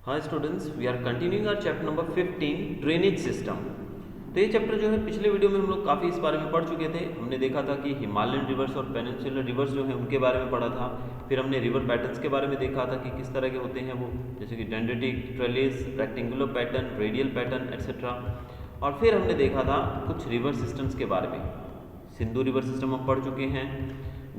हाँ students, we are continuing our chapter number 15 drainage system. तो ये चैप्टर जो है पिछले वीडियो में हम लोग काफ़ी इस बारे में पढ़ चुके थे। हमने देखा था कि हिमालयन रिवर्स और पेनिनसुलर रिवर्स जो हैं उनके बारे में पढ़ा था। फिर हमने रिवर पैटर्न्स के बारे में देखा था कि किस तरह के होते हैं वो, जैसे कि dendritic, trellis, rectangular pattern, radial pattern etcetera. और फिर हमने देखा था कुछ रिवर सिस्टम्स के बारे में। सिंधु रिवर सिस्टम हम पढ़ चुके हैं,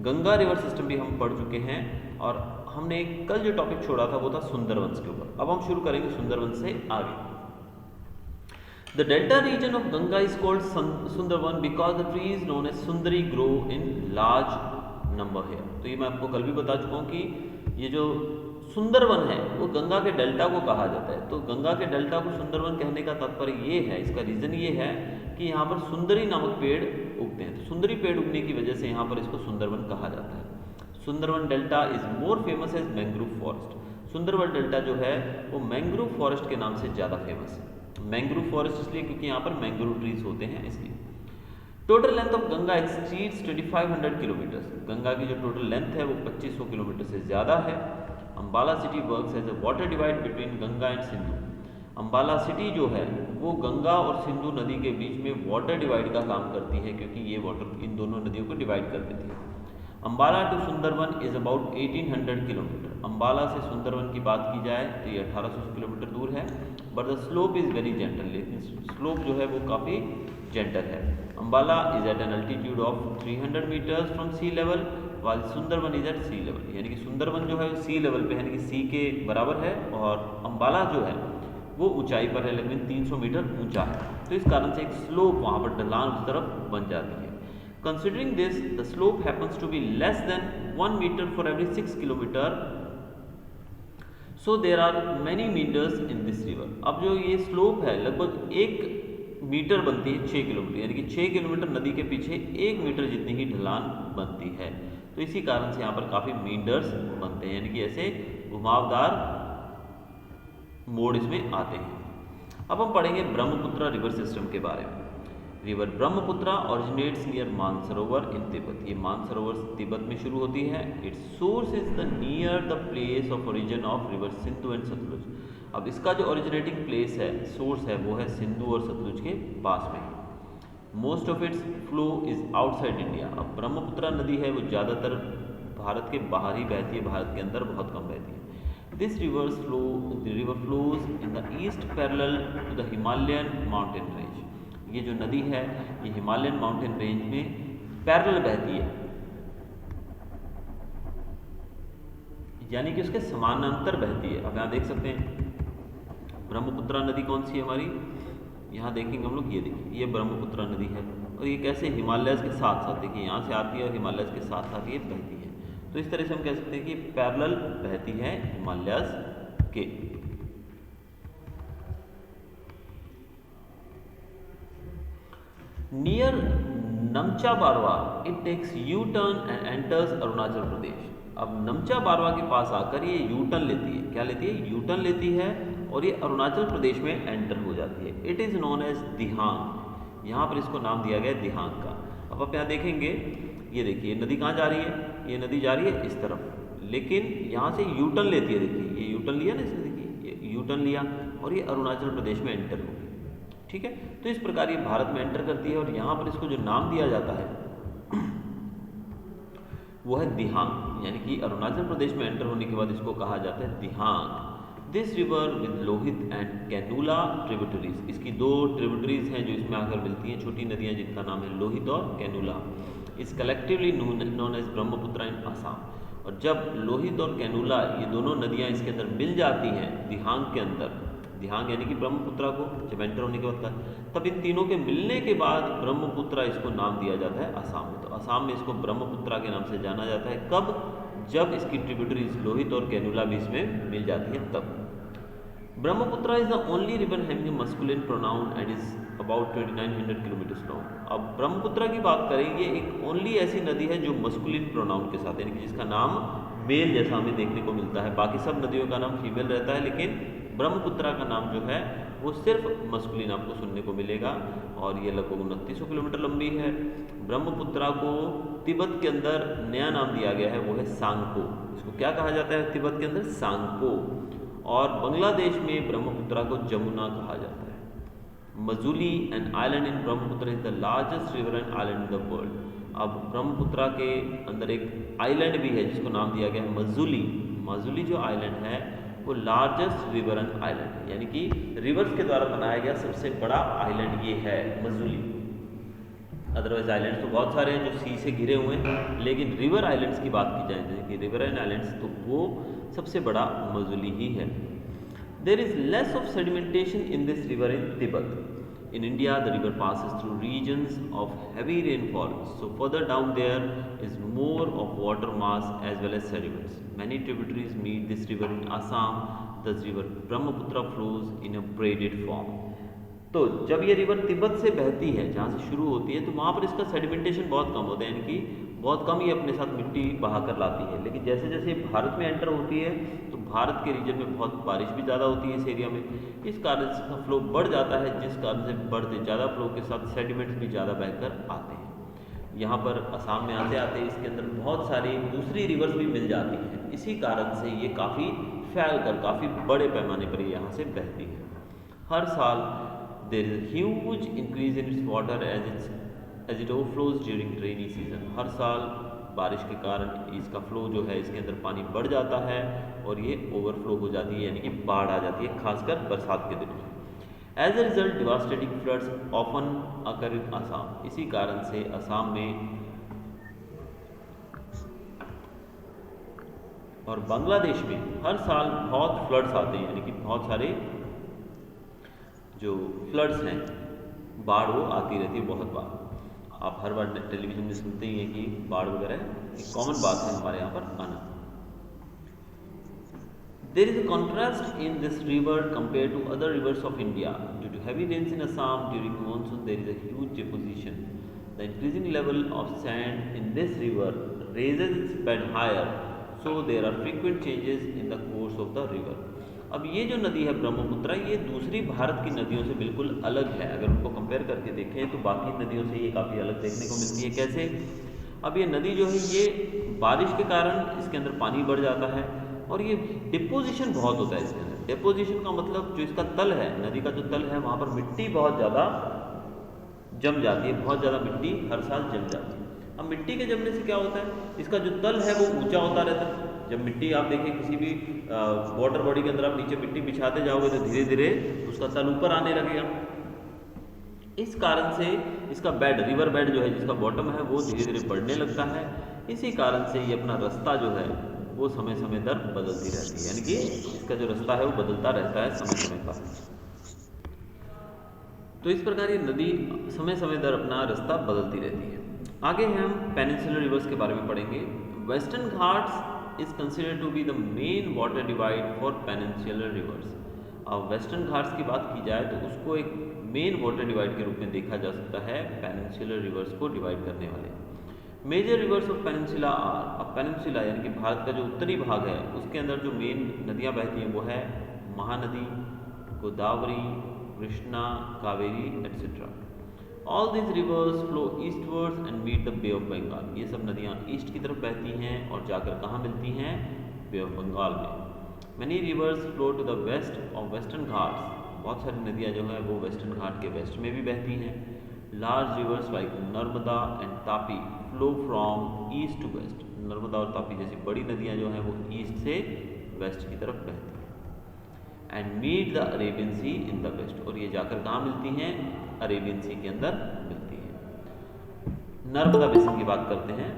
गंगा रिवर सिस्टम भी हम पढ़ चुके हैं, और हमने कल जो टॉपिक छोड़ा था वो था सुंदरवंश के ऊपर। अब हम शुरू करेंगे सुंदरवंश से आगे। The delta region of Ganga is called Sundarban because the trees known as Sundari grow in large number है। तो ये मैं आपको कल भी बता चुका हूँ कि ये जो सुंदरवन है वो गंगा के डेल्टा को कहा जाता है। तो गंगा के डेल्टा को सुंदरवन कहने का तात्पर्य ये है, इसका रीजन ये है कि यहाँ पर सुंदरी नामक पेड़ उगते हैं। तो सुंदरी पेड़ उगने की वजह से यहाँ पर इसको सुंदरवन कहा जाता है। Sundarban delta is more famous as mangrove forest. Sundarban delta जो है वो मैंग्रोव फॉरेस्ट के नाम से ज़्यादा फेमस है। मैंग्रोव फॉरेस्ट इसलिए क्योंकि यहाँ पर मैंग्रोव ट्रीज होते हैं, इसलिए। Total length of Ganga exceeds 2500 kilometre. Ganga की जो टोटल लेंथ है वो 2500 किलोमीटर से ज़्यादा है। Ambala city works as a water divide between Ganga and Sindhu. Ambala city जो है वो गंगा और सिंधु नदी के बीच में वाटर डिवाइड का काम करती है, क्योंकि ये वाटर इन दोनों नदियों को डिवाइड कर देती है। Ambala to Sundarban is about 1800 kilometre. Ambala से सुंदरवन की बात की जाए तो ये 1800 किलोमीटर दूर है, but the slope is very gentle. लेकिन स्लोप जो है वो काफ़ी जेंटल है। Ambala is at an altitude of 300 metres from sea level, while Sundarban is at sea level. यानी कि सुंदरवन जो है सी लेवल पे, यानी कि सी के बराबर है, और अम्बाला जो है वो ऊंचाई पर है, लेकिन 300 मीटर ऊंचा है। तो इस कारण से एक स्लोप वहाँ पर ढलान उस तरफ बन जाती है। Considering this, the slope happens to be less than 1 meter for every 6 kilometer. So there are many meters in this river. अब जो ये स्लोप है लगभग 1 मीटर बनती है 6 किलोमीटर, यानी कि 6 किलोमीटर नदी के पीछे 1 मीटर जितनी ही ढलान बनती है। तो इसी कारण से यहाँ पर काफ़ी मीटर्स बनते हैं, यानी कि ऐसे घुमावदार मोड़ इसमें आते हैं। अब हम पढ़ेंगे ब्रह्मपुत्र रिवर सिस्टम के बारे में। River Brahmaputra originates near Mansarovar in Tibet. ये मानसरोवर तिब्बत में शुरू होती है। Its source is the near the place of origin of river Sindhu and Satluj. अब इसका जो ओरिजिनेटिंग प्लेस है, सोर्स है, वो है सिंधु और सतलुज के पास में। Most of its flow is outside India. अब ब्रह्मपुत्र नदी है वो ज़्यादातर भारत के बाहर ही बहती है, भारत के अंदर बहुत कम बहती है। This river flows in the east parallel to the Himalayan mountain range. ये जो नदी है ये हिमालयन माउंटेन रेंज में पैरेलल बहती है, यानी कि उसके समानांतर बहती है। अब यहाँ देख सकते हैं ब्रह्मपुत्र नदी कौन सी है हमारी, यहाँ देखेंगे हम लोग, ये देखिए ये ब्रह्मपुत्र नदी है, और ये कैसे हिमालयस के साथ साथ, देखिए यहाँ से आती है और हिमालयस के साथ साथ ये बहती है। तो इस तरह से हम कह सकते हैं कि पैरेलल बहती है हिमालयस के। Near Namcha Barwa it takes U turn and enters Arunachal Pradesh. अब नमचा बारवा के पास आकर ये यू टर्न लेती है। क्या लेती है? यू टर्न लेती है, और ये अरुणाचल प्रदेश में एंटर हो जाती है। इट इज़ नोन एज दिहांग। यहाँ पर इसको नाम दिया गया है दिहांग का। अब आप यहाँ देखेंगे, ये देखिए नदी कहाँ जा रही है, ये नदी जा रही है इस तरफ, लेकिन यहाँ से यू टर्न लेती है। देखिए ये यू टर्न लिया ना, इसे देखिए ये यू टर्न लिया और ये अरुणाचल प्रदेश में एंटर होगी। ठीक है, तो इस प्रकार ये भारत में एंटर करती है, और यहाँ पर इसको जो नाम दिया जाता है वो है दिहांग, यानी कि अरुणाचल प्रदेश में एंटर होने के बाद इसको कहा जाता है Dihang. This river with Lohit and कैनूला ट्रिब्यूटरीज। इसकी 2 ट्रिब्यूटरीज हैं जो इसमें आकर मिलती हैं, छोटी नदियाँ जिनका नाम है लोहित और कैनूला। इस कलेक्टिवली नोन एज ब्रह्मपुत्र इन आसाम। और जब लोहित और कैनूला ये दोनों नदियाँ इसके अंदर मिल जाती हैं दिहांग के अंदर, दिहांग यानी कि ब्रह्मपुत्र को जब एंटर होने के बाद, तब इन तीनों के मिलने के बाद ब्रह्मपुत्र इसको नाम दिया जाता है असम में। तो असम में इसको ब्रह्मपुत्र के नाम से जाना जाता है। कब? जब इसकी ट्रिब्यूटरीज लोहित और कैनूला भी इसमें मिल जाती है तब। Brahmaputra is the only river having masculine pronoun and is about 2900 kilometre long. अब ब्रह्मपुत्र की बात करें, ये एक ओनली ऐसी नदी है जो मस्कुलिन प्रोनाउन के साथ, यानी कि जिसका नाम मेल जैसा हमें देखने को मिलता है। बाकी सब नदियों का नाम फीमेल रहता है, लेकिन ब्रह्मपुत्र का नाम जो है वो सिर्फ मस्कुलिन आपको सुनने को मिलेगा, और ये लगभग 2900 किलोमीटर लंबी है। ब्रह्मपुत्र को तिब्बत के अंदर नया नाम दिया गया है, वो है सांगपो। इसको क्या कहा जाता है तिब्बत के अंदर? सांगपो। और बांग्लादेश में ब्रह्मपुत्रा को जमुना कहा जाता है। Majuli an island in Brahmaputra is the largest river and island in the world. अब ब्रह्मपुत्रा के अंदर एक आइलैंड भी है जिसको नाम दिया गया है मजूली। मजूली जो आइलैंड है वो लार्जेस्ट रिवर एंड आइलैंड है, यानी कि रिवर्स के द्वारा बनाया गया सबसे बड़ा आइलैंड ये है मजूली। अदरवाइज आइलैंड्स तो बहुत सारे हैं जो सी से घिरे हुए हैं, लेकिन रिवर आइलैंड्स की बात की जाए जैसे कि रिवर एंड आइलैंड्स, तो वो सबसे बड़ा मजूली ही है। There is less of sedimentation in this river in Tibet. In India, the river passes through regions of heavy rainfall, so further down there is more of water mass as well as sediments. Many tributaries meet this river in Assam. Thus, river Brahmaputra flows in a braided form. तो जब ये river Tibet से बहती है, जहाँ से शुरू होती है, तो वहाँ पर इसका सेडिमेंटेशन बहुत कम होता है, यानी कि बहुत कम ही अपने साथ मिट्टी बहा कर लाती है। लेकिन जैसे जैसे भारत में एंटर होती है तो भारत के रीजन में बहुत बारिश भी ज़्यादा होती है इस एरिया में, इस कारण से इसका फ्लो बढ़ जाता है, जिस कारण से बढ़ते ज़्यादा फ्लो के साथ सेडिमेंट्स भी ज़्यादा बहकर आते हैं। यहाँ पर असम में आते आते इसके अंदर बहुत सारी दूसरी रिवर्स भी मिल जाती हैं, इसी कारण से ये काफ़ी फैल कर काफ़ी बड़े पैमाने पर यहाँ से बहती है। हर साल there is huge increase in its water as it overflows during rainy season. हर साल बारिश के कारण इसका फ्लो जो है, इसके अंदर पानी बढ़ जाता है और ये ओवरफ्लो हो जाती है, यानी कि बाढ़ आ जाती है, खासकर बरसात के दिनों में। As a result devastating floods often occur in Assam. इसी कारण से असम में और बांग्लादेश में हर साल बहुत फ्लड्स आते हैं, यानी कि बहुत सारे जो फ्लड्स हैं, बाढ़ वो आती रहती है बहुत बार। आप हर बार टेलीविजन में सुनते ही हैं कि बाढ़ वगैरह एक कॉमन बात है हमारे यहाँ पर आना। There is a contrast in this river compared to other rivers of India. Due to heavy rains in Assam during monsoon, there is a huge deposition. The increasing level of sand in this river raises its bed higher, so there are frequent changes in the course of the river. अब ये जो नदी है ब्रह्मपुत्रा, ये दूसरी भारत की नदियों से बिल्कुल अलग है। अगर उनको कंपेयर करके देखें तो बाकी नदियों से ये काफ़ी अलग देखने को मिलती है। कैसे? अब ये नदी जो है ये बारिश के कारण इसके अंदर पानी बढ़ जाता है और ये डिपोजिशन बहुत होता है इसके अंदर। डिपोजिशन का मतलब जो इसका तल है, नदी का जो तल है, वहाँ पर मिट्टी बहुत ज़्यादा जम जाती है, बहुत ज़्यादा मिट्टी हर साल जम जाती है। अब मिट्टी के जमने से क्या होता है, इसका जो तल है वो ऊंचा होता रहता है। जब मिट्टी आप देखिए किसी भी वाटर बॉडी के अंदर आप नीचे मिट्टी बिछाते जाओगे तो धीरे धीरे उसका तल ऊपर आने लगेगा। इस कारण से इसका बेड, रिवर बेड जो है जिसका बॉटम है वो धीरे धीरे बढ़ने लगता है। इसी कारण से ये अपना रास्ता जो है वो समय समय दर बदलती रहती है, यानी कि इसका जो रास्ता है वो बदलता रहता है समय समय पर। तो इस प्रकार ये नदी समय समय दर अपना रास्ता बदलती रहती है। आगे हम पेनिनसुलर रिवर्स के बारे में पढ़ेंगे। Western Ghats is considered to be the main water divide for peninsular rivers. अब वेस्टर्न घाट्स की बात की जाए तो उसको एक मेन वाटर डिवाइड के रूप में देखा जा सकता है, पेनिनसुलर रिवर्स को डिवाइड करने वाले। Major rivers of peninsula are, अब पेनिनसुला यानी कि भारत का जो उत्तरी भाग है उसके अंदर जो मेन नदियाँ बहती हैं वो है Mahanadi, Godavari, Krishna, Kaveri etcetera. All these rivers flow eastwards and meet the Bay of Bengal. ये सब नदियाँ ईस्ट की तरफ बहती हैं और जाकर कहाँ मिलती हैं? बे ऑफ बंगाल में। Many rivers flow to the west of Western Ghats. बहुत सारी नदियाँ जो हैं वो वेस्टर्न घाट के वेस्ट में भी बहती हैं। Large rivers like Narmada and Tapi flow from east to west. Narmada और तापी जैसी बड़ी नदियाँ जो हैं वो ईस्ट से वेस्ट की तरफ बहती हैं। And meet the Arabian Sea in the west, और ये जाकर कहाँ मिलती हैं? अरेबियन सी के अंदर मिलती है। नर्मदा बेसिन की बात करते हैं।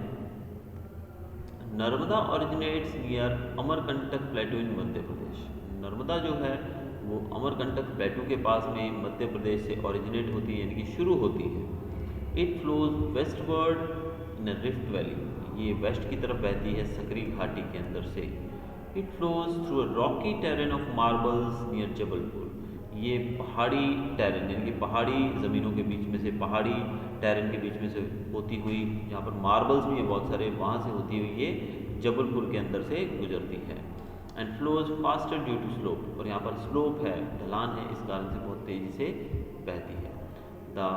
Narmada originates near Amarkantak plateau in Madhya Pradesh. Narmada जो है वो अमरकंटक प्लेटू के पास में मध्य प्रदेश से ओरिजिनेट होती है, यानी कि शुरू होती है। It flows westward in rift valley, ये वेस्ट की तरफ बहती है सकरी घाटी के अंदर से। It flows through a Rocky terrain of marbles near Jabalpur, ये पहाड़ी टेरेन यानी कि पहाड़ी ज़मीनों के बीच में से, पहाड़ी टेरेन के बीच में से होती हुई, यहाँ पर मार्बल्स भी है बहुत सारे, वहाँ से होती हुई ये जबलपुर के अंदर से गुजरती है। And flows faster due to slope, और यहाँ पर स्लोप है, ढलान है, इस कारण से बहुत तेज़ी से बहती है। The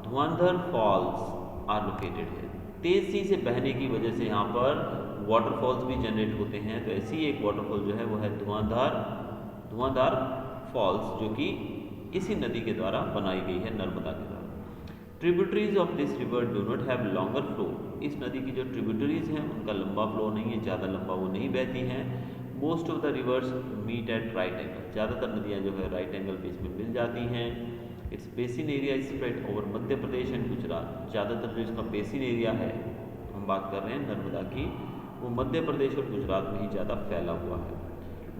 Dhuandhar falls are located है, तेज़ी से बहने की वजह से यहाँ पर वाटरफॉल्स भी जनरेट होते हैं। तो ऐसी एक वाटरफॉल जो है वो है धुआंधार धुआंधार फॉल्स, जो कि इसी नदी के द्वारा बनाई गई है, नर्मदा के द्वारा। Tributaries of this river do not have longer flow. इस नदी की जो ट्रिब्यूटरीज हैं उनका लंबा फ्लो नहीं है, ज़्यादा लंबा वो नहीं बहती हैं। Most of the rivers meet at right angle. ज़्यादातर नदियाँ जो है राइट एंगल पे इसमें मिल जाती हैं। It's basin area spread over Madhya Pradesh and Gujarat. ज़्यादातर जो इसका बेसिन एरिया है, हम बात कर रहे हैं नर्मदा की, वो मध्य प्रदेश और गुजरात में ही ज़्यादा फैला हुआ है।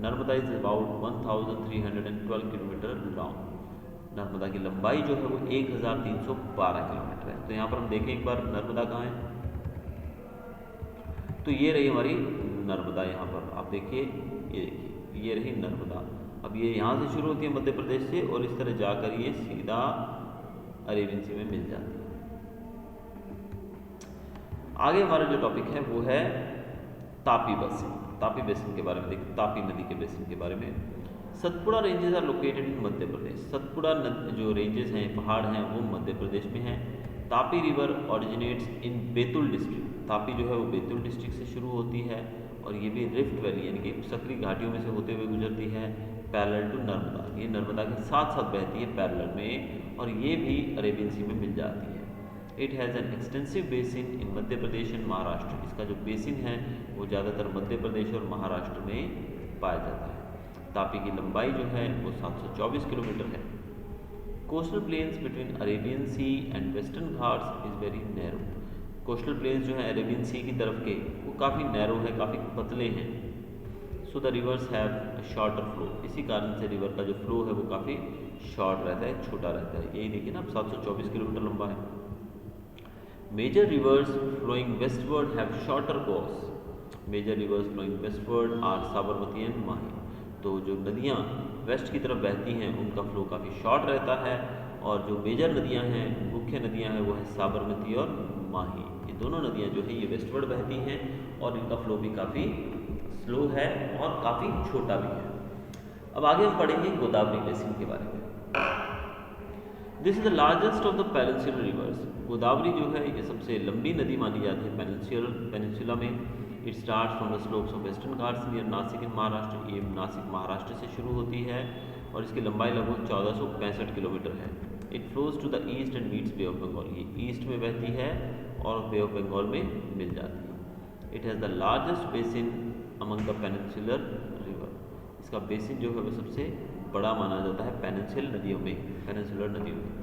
Narmada is about 1312 kilometre long. Narmada की लंबाई जो है वो 1312 किलोमीटर है। तो यहाँ पर हम देखें एक बार नर्मदा कहाँ है, तो ये रही हमारी नर्मदा। यहाँ पर आप देखिए, ये रही नर्मदा। अब ये यहाँ से शुरू होती है मध्य प्रदेश से, और इस तरह जाकर ये सीधा अरेबियन सी में मिल जाती है। आगे हमारा जो टॉपिक है वो है तापी बेसिन। तापी बेसिन के बारे में देखिए, तापी नदी के बेसिन के बारे में। Satpura ranges are located in Madhya Pradesh. Satpura जो रेंजेस हैं, पहाड़ हैं, वो मध्य प्रदेश में हैं। तापी रिवर ओरिजिनेट्स इन बैतूल डिस्ट्रिक्ट। तापी जो है वो बैतूल डिस्ट्रिक्ट से शुरू होती है, और ये भी रिफ्ट वैली यानी कि सकरी घाटियों में से होते हुए गुजरती है, पैरेलल टू नर्मदा। ये नर्मदा के साथ साथ बहती है पैरेलल में, और ये भी अरेबियन सी में मिल जाती है। It has an extensive basin in Madhya Pradesh and Maharashtra. इसका जो बेसिन है वो ज़्यादातर मध्य प्रदेश और महाराष्ट्र में पाया जाता है। तापी की लंबाई जो है वो 724 किलोमीटर है। Coastal plains between Arabian Sea and Western Ghats is very narrow. Coastal plains जो हैं अरेबियन सी की तरफ के, वो काफ़ी नैरो है, काफ़ी पतले हैं। So the reverse have shorter flow. इसी कारण से रिवर का जो फ्लो है वो काफ़ी शॉर्ट रहता है, छोटा रहता है। यही देखिए ना, 724 किलोमीटर लंबा है। Major rivers flowing westward have shorter course. Major rivers flowing westward are Sabarmati and Mahi. तो जो नदियाँ वेस्ट की तरफ बहती हैं उनका फ्लो काफ़ी शॉर्ट रहता है, और जो मेजर नदियाँ हैं, मुख्य नदियाँ हैं, वो है साबरमती और माही। ये दोनों नदियाँ जो हैं ये वेस्टवर्ड बहती हैं, और इनका फ्लो भी काफ़ी स्लो है और काफ़ी छोटा भी है। अब आगे हम पढ़ेंगे गोदावरी बेसिन के बारे में। This is the largest of the peninsular reverse. Godavari जो है ये सबसे लंबी नदी मानी जाती है पेनिनसुला में। It start from the slopes of Western Ghats near Nashik in Maharashtra. ये नासिक महाराष्ट्र से शुरू होती है, और इसकी लंबाई लगभग 1465 किलोमीटर है। It flows to the east and meets Bay of Bengal. ये ईस्ट में बहती है और बे ऑफ बंगाल में मिल जाती है। It has the largest basin among the peninsular river. इसका बेसिन जो है वो सबसे बड़ा माना जाता है पेनिनसुलर नदियों में, पेनिनसुलर नदियों में।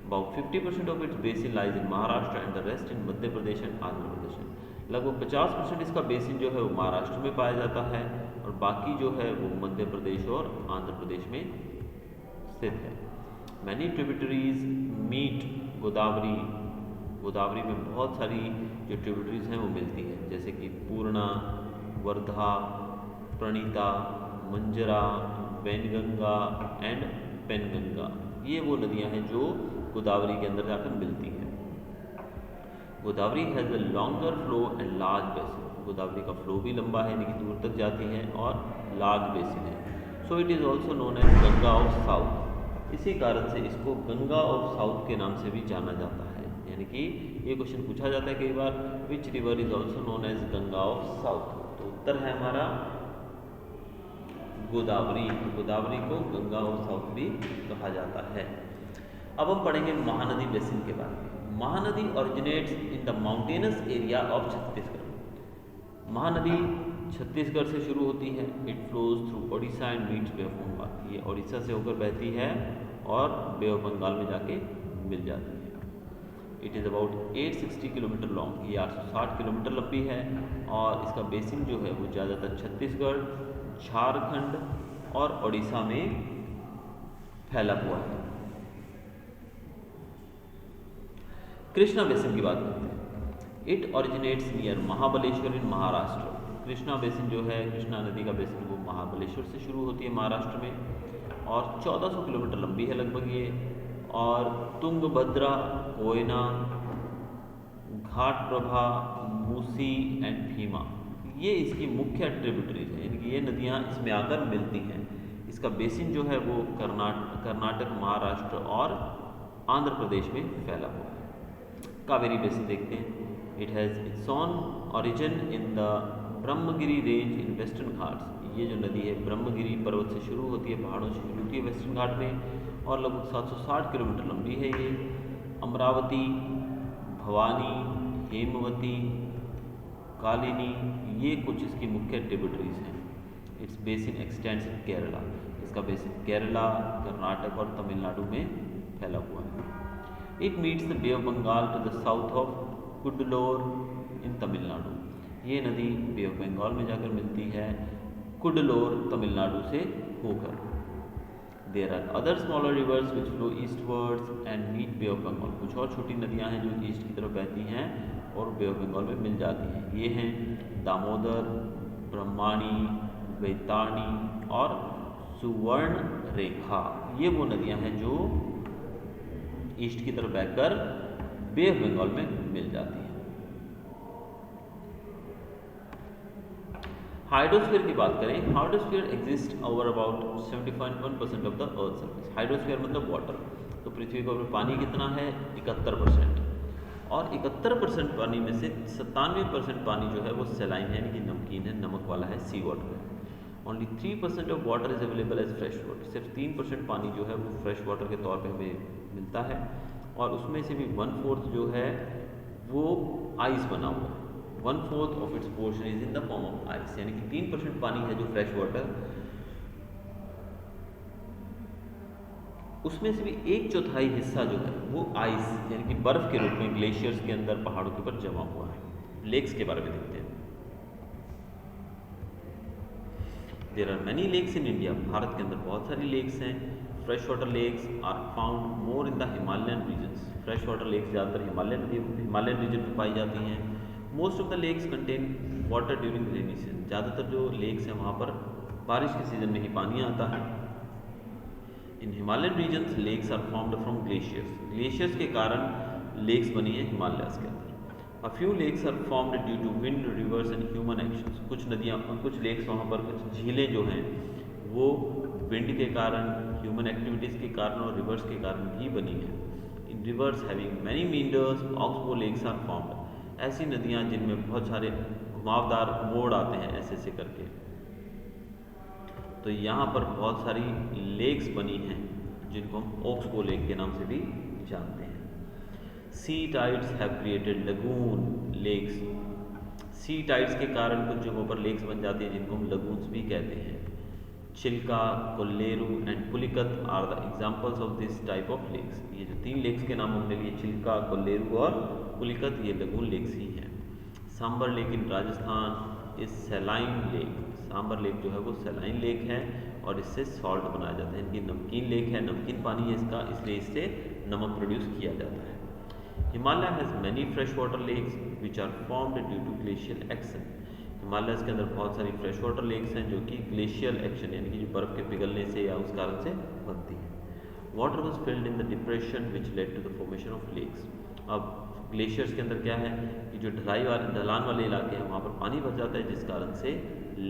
About 50% of its basin lies in Maharashtra and the rest in Madhya Pradesh and Andhra Pradesh. लगभग 50% इसका बेसिन जो है वो महाराष्ट्र में पाया जाता है, और बाकी जो है वो मध्य प्रदेश और आंध्र प्रदेश में स्थित है। Many tributaries meet Godavari. Godavari में बहुत सारी जो ट्रिब्यूटरीज हैं वो मिलती हैं, जैसे कि पूर्णा, वर्धा, प्रणीता, मंजरा, वैनगंगा एंड पेनगंगा। ये वो नदियां हैं जो गोदावरी के अंदर जाकर मिलती हैं। Godavari has a longer flow and large basin. Godavari का फ्लो भी लंबा है, यानी कि दूर तक जाती है, और लार्ज बेसिन है। So it is also known as Ganga of south. इसी कारण से इसको गंगा ऑफ साउथ के नाम से भी जाना जाता है। यानी कि ये क्वेश्चन पूछा जाता है कई बार, which river is also known as Ganga of south. तो उत्तर है हमारा गोदावरी। गोदावरी को गंगा ऑफ साउथ भी कहा जाता है। अब हम पढ़ेंगे महानदी बेसिन के बारे में। Mahanadi originates in the mountainous area of Chhattisgarh. Mahanadi Chhattisgarh से शुरू होती है। It flows through Odisha and meets Bay of Bengal. ये ओडिशा से होकर बहती है और बे ऑफ बंगाल में जाके मिल जाती है। It is about 860 kilometre long. ये 860 किलोमीटर लंबी है, और इसका बेसिन जो है वो ज़्यादातर छत्तीसगढ़, झारखंड और ओडिशा में फैला हुआ है। कृष्णा बेसिन की बात करते हैं। It originates near Mahabaleshwar in Maharashtra. Krishna basin जो है, कृष्णा नदी का बेसिन, वो महाबलेश्वर से शुरू होती है महाराष्ट्र में, और 1400 किलोमीटर लंबी है लगभग ये। और तुंगभद्रा, कोयना, घाटप्रभा, मूसी एंड भीमा, ये इसकी मुख्य ट्रिब्यूटरीज हैं, यानी कि ये नदियाँ इसमें आकर मिलती हैं। इसका बेसिन जो है वो कर्नाटक, महाराष्ट्र और आंध्र प्रदेश में फैला हुआ है। कावेरी बेसिन देखते हैं। It has its own origin in the Brahmagiri range in western Ghats, ये जो नदी है ब्रह्मगिरी पर्वत से शुरू होती है, पहाड़ों से शुरू होती है वेस्टर्न घाट में, और लगभग 760 किलोमीटर लंबी है ये। अमरावती, भवानी, हेमवती, कालिनी, ये कुछ इसकी मुख्य ट्रिब्यूटरीज हैं। इट्स बेसिन एक्सटेंड्स इन केरला, इसका बेसिन केरला, कर्नाटक और तमिलनाडु में फैला हुआ है। It meets the Bay of Bengal to the south of Cuddalore in Tamil Nadu, ये नदी बे ऑफ बंगाल में जाकर मिलती है कुडलोर तमिलनाडु से होकर। There are other smaller reverse which flow eastwards and meet bay of Bengal, कुछ और छोटी नदियाँ हैं जो ईस्ट की तरफ बहती हैं और बे ऑफ बंगाल में मिल जाती हैं। ये हैं दामोदर, ब्रह्माणी, वैतारणी और सुवर्ण रेखा, ये वो नदियाँ हैं जो ईस्ट की तरफ बहकर बे ऑफ बंगाल में मिल जाती हैं। हाइड्रोस्फीयर की बात करें, hydrosphere exist over about 70.1% of the earth surface. Hydrosphere मतलब वाटर, तो पृथ्वी के ऊपर पानी कितना है 71%, और 71% पानी में से 97% पानी जो है वो सेलाइन है, यानी कि नमकीन है, नमक वाला है, सी वाटर है। Only 3% of water is available as fresh water, सिर्फ 3% पानी जो है वो फ्रेश वाटर के तौर पे हमें मिलता है, और उसमें से भी 1/4 जो है वो आइस बना हुआ है। 1/4 of its portion is in the form of ice, यानी कि 3% पानी है जो फ्रेश वाटर, उसमें से भी 1/4 हिस्सा जो है वो आइस यानी कि बर्फ के रूप में ग्लेशियर्स के अंदर पहाड़ों के ऊपर जमा हुआ है। लेक्स के बारे में देखते हैं। There are many lakes in India, भारत के अंदर बहुत सारी लेक्स हैं। Fresh water lakes are found more in the Himalayan regions, fresh water lakes ज़्यादातर हिमालयन रीजन में पाई जाती हैं। Most of the lakes contain water during rainy season, ज़्यादातर जो लेक्स हैं वहाँ पर बारिश के सीजन में ही पानी आता है। In Himalayan regions lakes are formed from glaciers, glaciers के कारण लेक्स बनी है हिमालयस के अंदर। A few lakes are formed due to wind, rivers and human actions, कुछ नदियाँ, कुछ लेक्स वहाँ पर, कुछ झीलें जो हैं वो विंड के कारण, ह्यूमन एक्टिविटीज़ के कारण और रिवर्स के कारण भी बनी है। In rivers having many meanders oxbow lakes are formed, ऐसी नदियाँ जिनमें बहुत सारे घुमावदार मोड़ आते हैं ऐसे ऐसे करके, तो यहाँ पर बहुत सारी लेक्स बनी हैं जिनको हम ऑक्सबो लेक के नाम से भी जानते हैं। Sea tides have created lagoon lakes, sea tides के कारण कुछ जगहों पर लेक्स बन जाती हैं जिनको हम लगून्स भी कहते हैं। Chilika, Kolleru and Pulicat are the examples of this type of lakes, ये जो 3 लेक्स के नाम हमने लिए चिल्का, कोल्लेरू और पुलिकत, ये लगून लेक्स ही हैं। Sambhar lake in Rajasthan is saline lake, Sambhar lake जो है वो सैलाइन लेक है और इससे सॉल्ट बनाया जाता है, इनकी नमकीन लेक है, नमकीन पानी है इसका, इसलिए इससे नमक प्रोड्यूस किया जाता है। Himalaya has many fresh water lakes which are formed due to glacial action, Himalaya के अंदर बहुत सारी फ्रेश वाटर लेक्स हैं जो कि ग्लेशियल एक्शन यानी कि जो बर्फ़ के पिघलने से या उस कारण से बनती हैं। Water was filled in the depression which led to the formation of lakes, अब ग्लेशियर्स के अंदर क्या है कि जो ढलान वाले इलाके हैं वहाँ पर पानी भर जाता है जिस कारण से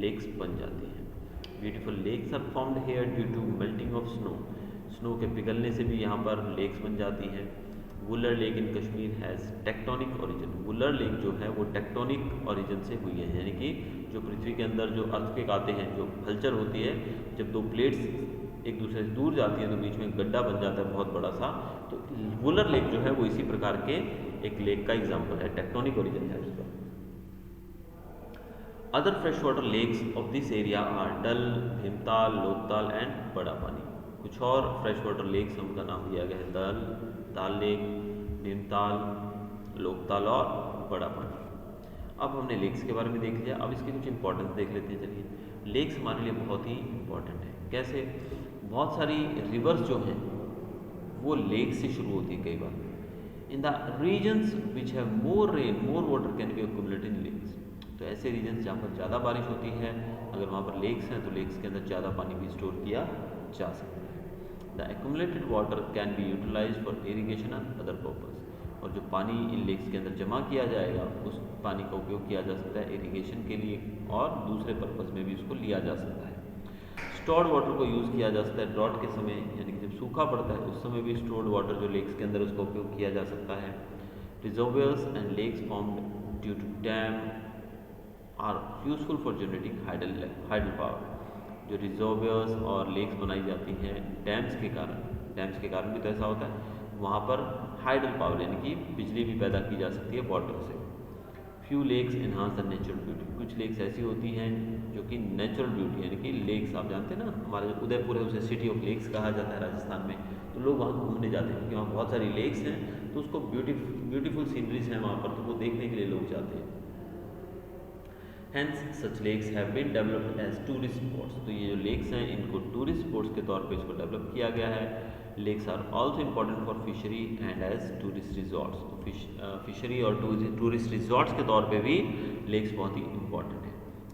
लेक्स बन जाती हैं। Beautiful lakes are formed here due to melting of snow, snow के पिघलने से भी यहाँ पर लेक्स बन जाती हैं। Wular lake in Kashmir has tectonic origin, Wular lake जो है वो टेक्टोनिक ओरिजिन से हुई है, यानी कि जो पृथ्वी के अंदर जो अर्थक्वेक आते हैं, जो हलचल होती है, जब 2 प्लेट्स एक दूसरे से दूर जाती हैं तो बीच में गड्ढा बन जाता है बहुत बड़ा सा, तो वुलर लेक जो है वो इसी प्रकार के एक लेक का एग्जाम्पल है, टेक्टोनिक ओरिजिन है उसका। Other fresh water lakes of this area are Dal, Bhimtal, Loktal and Bara Pani, कुछ और फ्रेश वाटर लेक्स उनका नाम दिया गया है दल, ताल लेक, भीमताल, लोकताल और बड़ा पानी। अब हमने लेक्स के बारे में देख लिया, अब इसकी कुछ इंपॉर्टेंस देख लेते हैं। चलिए, लेक्स हमारे लिए बहुत ही इंपॉर्टेंट है। कैसे? बहुत सारी रिवर्स जो हैं वो लेक से शुरू होती है कई बार। In the regions which have more rain, more water can be accumulated in lakes, तो ऐसे रीजन्स जहाँ पर ज़्यादा बारिश होती है, अगर वहाँ पर लेक्स हैं तो लेक्स के अंदर ज़्यादा पानी भी स्टोर किया जा सकता है। The accumulated water can be utilized for irrigation and other purpose, और जो पानी इन लेक्स के अंदर जमा किया जाएगा उस पानी का उपयोग किया जा सकता है इरीगेशन के लिए और दूसरे पर्पस में भी उसको लिया जा सकता है। स्टोर्ड वाटर को यूज़ किया जा सकता है ड्रॉट के समय, यानी कि जब सूखा पड़ता है उस समय भी स्टोर्ड वाटर जो लेक्स के अंदर उसका उपयोग किया जा सकता है। Reservoirs and lakes formed due to dam are useful for generating hydel power. जो रिजर्वियर्स और लेक्स बनाई जाती हैं डैम्स के कारण भी तो ऐसा होता है, वहाँ पर हाइडल पावर यानी कि बिजली भी पैदा की जा सकती है वाटर से। Few lakes enhance the natural beauty, कुछ लेक्स ऐसी होती हैं जो कि नेचुरल ब्यूटी यानी कि लेक्स, आप जानते हैं ना, हमारा जो उदयपुर है उसे सिटी ऑफ लेक्स कहा जाता है राजस्थान में, तो लोग वहाँ घूमने जाते हैं क्योंकि वहाँ बहुत सारी लेक्स हैं, तो उसको ब्यूटीफुल सीनरीज हैं वहाँ पर, तो वो देखने के लिए लोग जाते हैं। Hence such lakes have been developed as tourist spots, तो ये जो लेक्स हैं इनको टूरिस्ट स्पॉट्स के तौर पे इसको डेवलप किया गया है। Lakes are also important for fishery and as tourist resorts, तो फिशरी और टूरिस्ट रिजॉर्ट्स के तौर पे भी लेक्स बहुत ही इम्पॉर्टेंट है।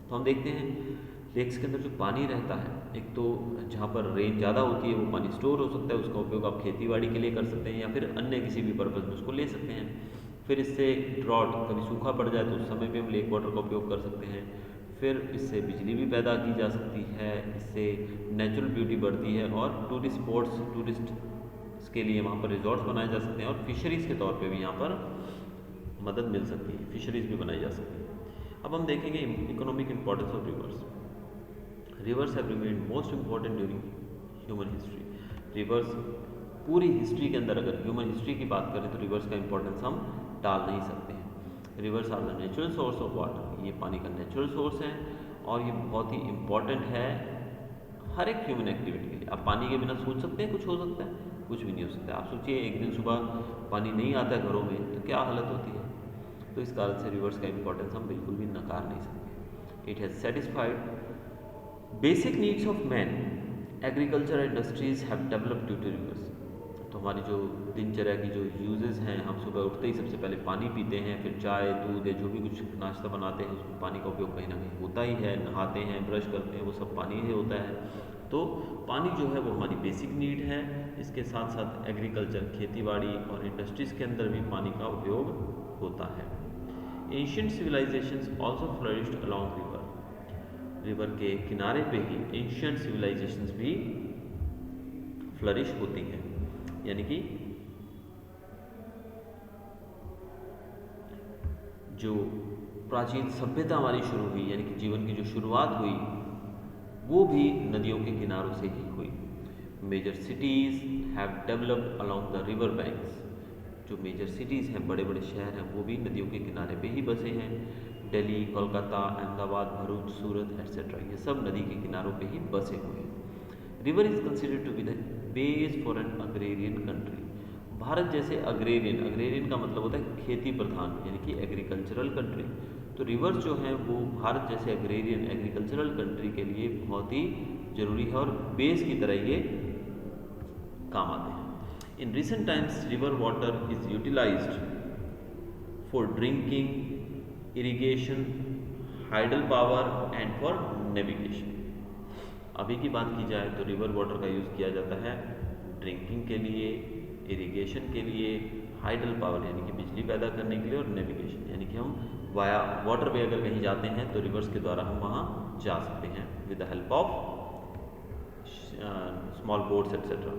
तो हम देखते हैं लेक्स के अंदर जो पानी रहता है, एक तो जहाँ पर रेन ज़्यादा होती है वो पानी स्टोर हो सकता है, उसका उपयोग आप खेती बाड़ी के लिए कर सकते हैं या फिर अन्य किसी भी पर्पज़ में उसको ले सकते हैं। फिर इससे ड्रॉट, कभी सूखा पड़ जाए तो उस समय भी हम लेक वाटर का उपयोग कर सकते हैं। फिर इससे बिजली भी पैदा की जा सकती है, इससे नेचुरल ब्यूटी बढ़ती है और टूरिस्ट के लिए वहाँ पर रिजॉर्ट्स बनाए जा सकते हैं और फिशरीज़ के तौर पे भी यहाँ पर मदद मिल सकती है, फिशरीज़ भी बनाई जा सकती है। अब हम देखेंगे economic importance of reverse. Reverse have remained most important during human history. Reverse पूरी हिस्ट्री के अंदर, अगर ह्यूमन हिस्ट्री की बात करें तो रिवर्स का इम्पोर्टेंस हम टाल नहीं सकते हैं। Rivers are the natural source of water, ये पानी का नेचुरल सोर्स है और ये बहुत ही इम्पॉर्टेंट है हर एक ह्यूमन एक्टिविटी के लिए। आप पानी के बिना सोच सकते हैं कुछ हो सकता है? कुछ भी नहीं हो सकता। आप सोचिए एक दिन सुबह पानी नहीं आता है घरों में तो क्या हालत होती है। तो इस कारण से रिवर्स का इम्पोर्टेंस हम बिल्कुल भी नकार नहीं सकते। It has satisfied basic needs of man, agriculture industries have developed due to rivers. तो हमारी जो दिनचर्या की जो यूजेस हैं, हम सुबह उठते ही सबसे पहले पानी पीते हैं, फिर चाय दूध या जो भी कुछ नाश्ता बनाते हैं उसमें पानी का उपयोग कहीं ना कहीं होता ही है, नहाते हैं ब्रश करते हैं वो सब पानी ही होता है। तो पानी जो है वो हमारी बेसिक नीड है। इसके साथ साथ एग्रीकल्चर, खेतीबाड़ी और इंडस्ट्रीज़ के अंदर भी पानी का उपयोग होता है। Ancient civilizations also flourished along river. River के किनारे पे ही एंशिएंट सिविलाइजेशंस भी फ्लरिश होती हैं, यानी कि जो प्राचीन सभ्यता हमारी शुरू हुई, यानी कि जीवन की जो शुरुआत हुई वो भी नदियों के किनारों से ही हुई। Major cities have developed along the river banks. जो मेजर सिटीज़ हैं, बड़े बड़े शहर हैं, वो भी नदियों के किनारे पे ही बसे हैं। दिल्ली, कोलकाता, अहमदाबाद, भरूच, सूरत एट्सेट्रा, ये सब नदी के किनारों पे ही बसे हुए हैं। River is considered to be the base for an agrarian country. Bharat जैसे अग्रेरियन का मतलब होता है खेती प्रधान, यानी कि एग्रीकल्चरल कंट्री। तो रिवर्स जो हैं वो भारत जैसे अग्रेरियन एग्रीकल्चरल कंट्री के लिए बहुत ही ज़रूरी है और बेस की तरह ये काम आते हैं। In recent times river water is utilized for drinking, irrigation, hydel power and for navigation. अभी की बात की जाए तो रिवर वाटर का यूज़ किया जाता है ड्रिंकिंग के लिए, इरिगेशन के लिए, हाइडल पावर यानी कि बिजली पैदा करने के लिए और नेविगेशन यानी कि हम वाया वाटर पे अगर कहीं जाते हैं तो रिवर्स के द्वारा हम वहाँ जा सकते हैं with the help of small boats etcetera.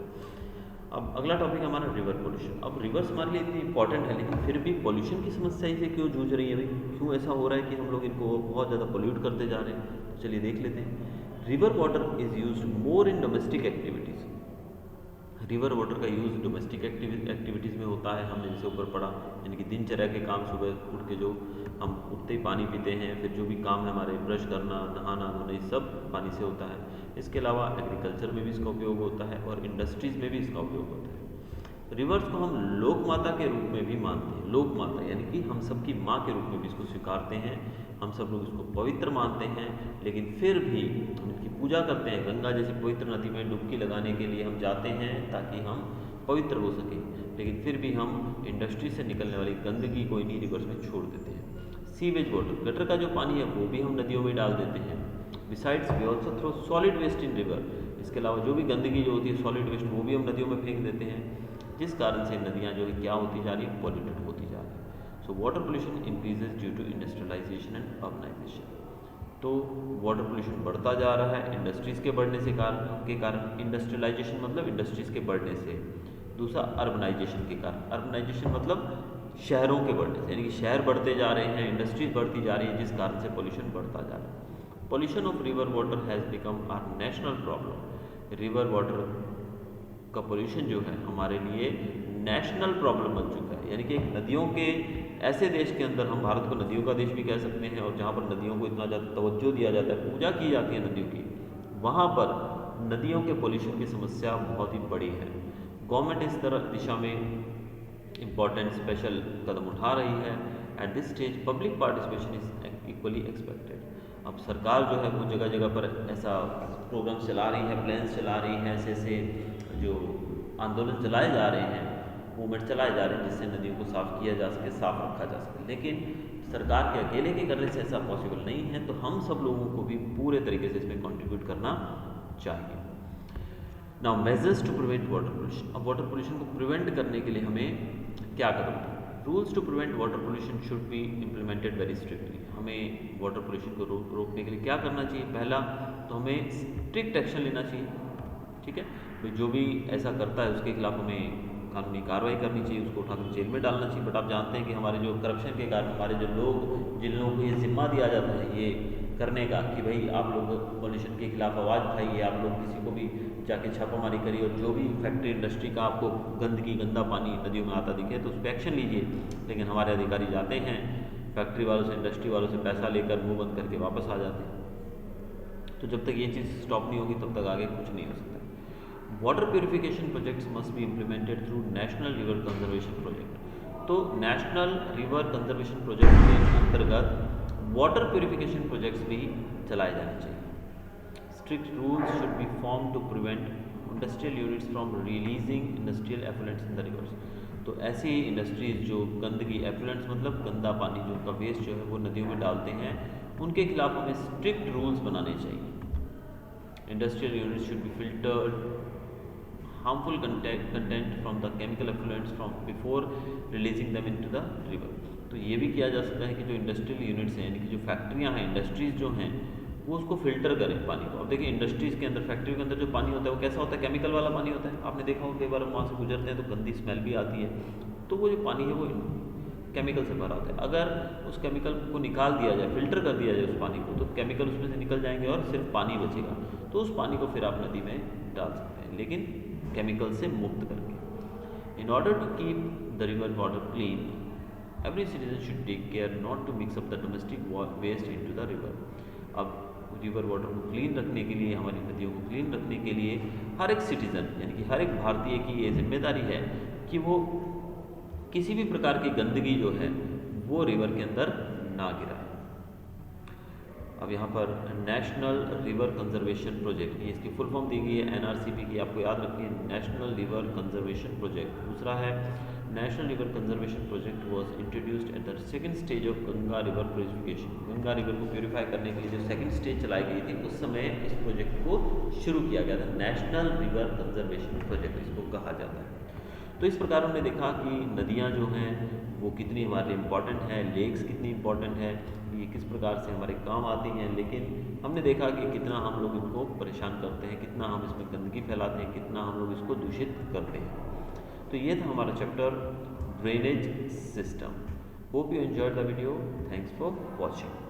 अब अगला टॉपिक हमारा रिवर पोल्यूशन। अब रिवर्स हमारे लिए इतनी इंपॉर्टेंट है लेकिन फिर भी पोल्यूशन की समस्या से क्यों जूझ रही है भाई? क्यों ऐसा हो रहा है कि हम लोग इनको बहुत ज़्यादा पोल्यूट करते जा रहे हैं? तो चलिए देख लेते हैं। River water is used more in domestic activities. River water का यूज़ डोमेस्टिक एक्टिविटीज़ में होता है। हमने जैसे ऊपर पढ़ा, यानी कि दिनचर्या के काम, सुबह उठ के जो हम उठते ही पानी पीते हैं, फिर जो भी काम है हमारे ब्रश करना, नहाना धोना, ये सब पानी से होता है। इसके अलावा एग्रीकल्चर में भी इसका उपयोग होता है और इंडस्ट्रीज़ में भी इसका उपयोग होता है। रिवर्स को हम लोक माता के रूप में भी मानते हैं। लोक माता यानी कि हम सबकी माँ के रूप में भी इसको स्वीकारते हैं। हम सब लोग इसको पवित्र मानते हैं, लेकिन फिर भी हम इनकी पूजा करते हैं। गंगा जैसी पवित्र नदी में डुबकी लगाने के लिए हम जाते हैं ताकि हम पवित्र हो सकें, लेकिन फिर भी हम इंडस्ट्री से निकलने वाली गंदगी को इन्हीं रिवर्स में छोड़ देते हैं। सीवेज वाटर, गटर का जो पानी है वो भी हम नदियों में डाल देते हैं। Besides we also throw solid waste in river. इसके अलावा जो भी गंदगी जो होती है सॉलिड वेस्ट, वो भी हम नदियों में फेंक देते हैं, जिस कारण से नदियाँ जो है क्या होती जा रही है, पॉल्यूटेड होती जा रही है। So water pollution increases due to industrialization and urbanization. तो वाटर पोल्यूशन बढ़ता जा रहा है इंडस्ट्रीज़ के बढ़ने से के कारण। इंडस्ट्रियलाइजेशन मतलब इंडस्ट्रीज़ के बढ़ने से। दूसरा अर्बनाइजेशन के कारण। अर्बनाइजेशन मतलब शहरों के बढ़ने से, यानी कि शहर बढ़ते जा रहे हैं, इंडस्ट्रीज बढ़ती जा रही है, जिस कारण से पोल्यूशन बढ़ता जा रहा है। Pollution of river water has become a national problem. River water का पोल्यूशन जो है हमारे लिए नेशनल प्रॉब्लम बन चुका है, यानी कि एक नदियों के ऐसे देश के अंदर, हम भारत को नदियों का देश भी कह सकते हैं, और जहाँ पर नदियों को इतना ज़्यादा तवज्जो दिया जाता है, पूजा की जाती है नदियों की, वहाँ पर नदियों के पोल्यूशन की समस्या बहुत ही बड़ी है। गवर्नमेंट इस तरह दिशा में इम्पॉर्टेंट स्पेशल कदम उठा रही है। At this stage public participation is equally expected. अब सरकार जो है वो जगह जगह पर ऐसा प्रोग्राम चला रही है, प्लान्स चला रही है, ऐसे ऐसे जो आंदोलन चलाए जा रहे हैं, मूवमेंट चलाए जा रहे हैं, जिससे नदियों को साफ़ किया जा सके, साफ़ रखा जा सके। लेकिन सरकार के अकेले के करने से ऐसा पॉसिबल नहीं है, तो हम सब लोगों को भी पूरे तरीके से इसमें कंट्रीब्यूट करना चाहिए। Now measures to prevent water pollution. अब वाटर पोल्यूशन को प्रिवेंट करने के लिए हमें क्या कदम उठाएं? Rules to prevent water pollution should be implemented very strictly. हमें वाटर पोल्यूशन को रोकने के लिए क्या करना चाहिए? पहला तो हमें स्ट्रिक्ट एक्शन लेना चाहिए, ठीक है। तो जो भी ऐसा करता है उसके खिलाफ हमें कानूनी कार्रवाई करनी चाहिए, उसको उठाकर जेल में डालना चाहिए। बट आप जानते हैं कि हमारे जो करप्शन के कारण हमारे जो लोग, जिन लोगों को ये जिम्मा दिया जाता है ये करने का कि भाई आप लोग पोल्यूशन के खिलाफ आवाज़ उठाइए, आप लोग किसी को भी जाके छापामारी करिए, और जो भी फैक्ट्री इंडस्ट्री का आपको गंदगी, गंदा पानी नदियों में आता दिखे तो उस पर एक्शन लीजिए। लेकिन हमारे अधिकारी जाते हैं फैक्ट्री वालों से, इंडस्ट्री वालों से पैसा लेकर मुँह बंद करके वापस आ जाते हैं। तो जब तक ये चीज़ स्टॉप नहीं होगी तब तक आगे कुछ नहीं हो सकता। Water purification projects must be implemented through national river conservation project. तो नेशनल रिवर कंजर्वेशन प्रोजेक्ट के अंतर्गत वाटर प्योरिफिकेशन प्रोजेक्ट्स भी चलाए जाने चाहिए। Strict rules should be form to prevent industrial units from releasing industrial effluents in the rivers. तो ऐसी industries जो गंदगी, एफ्लुएंट्स मतलब गंदा पानी जो उनका वेस्ट जो है वो नदियों में डालते हैं, उनके खिलाफ हमें स्ट्रिक्ट रूल्स बनाने चाहिए। Industrial units should be filtered harmful content from the chemical effluents from before releasing them into the river। तो ये भी किया जा सकता है कि जो इंडस्ट्रियल यूनिट्स हैं, यानी कि जो फैक्ट्रियाँ हैं, इंडस्ट्रीज जो हैं, वो उसको फिल्टर करें पानी को। अब देखिए इंडस्ट्रीज के अंदर, फैक्ट्रियों के अंदर जो पानी होता है वो कैसा होता है? केमिकल वाला पानी होता है। आपने देखा हो कई बार हम वहाँ से गुजरते हैं तो गंदी स्मेल भी आती है। तो वो जो पानी है वो केमिकल से भरा होता है। अगर उस केमिकल को निकाल दिया जाए, फिल्टर कर दिया जाए उस पानी को, तो केमिकल उसमें से निकल जाएंगे और सिर्फ पानी बचेगा। तो उस पानी को फिर आप नदी में डाल सकते हैं, लेकिन केमिकल से मुक्त करके। In order to keep the river water clean, every citizen should take care not to mix up the domestic waste into the river. अब रिवर वाटर को क्लीन रखने के लिए, हमारी नदियों को क्लीन रखने के लिए हर एक सिटीजन, यानी कि हर एक भारतीय की ये जिम्मेदारी है कि वो किसी भी प्रकार की गंदगी जो है वो रिवर के अंदर ना गिराए। अब यहाँ पर नेशनल रिवर कंजर्वेशन प्रोजेक्ट, ये इसकी फुल फॉर्म दी गई है NRCP की, आपको याद रखनी है, नेशनल रिवर कंजर्वेशन प्रोजेक्ट। दूसरा है national river conservation project was introduced at the second stage of Ganga river purification. Ganga river को प्यूरिफाई करने के लिए जो सेकंड स्टेज चलाई गई थी, उस समय इस प्रोजेक्ट को शुरू किया गया था। नेशनल रिवर कंजर्वेशन प्रोजेक्ट इसको कहा जाता है। तो इस प्रकार हमने देखा कि नदियाँ जो हैं वो कितनी हमारे लिए इम्पॉर्टेंट है, लेक्स कितनी इम्पॉर्टेंट है, ये किस प्रकार से हमारे काम आती हैं। लेकिन हमने देखा कि कितना हम लोग इनको परेशान करते हैं, कितना हम इसमें गंदगी फैलाते हैं, कितना हम लोग इसको दूषित करते हैं। तो ये था हमारा chapter drainage system. Hope you enjoyed the video. Thanks for watching.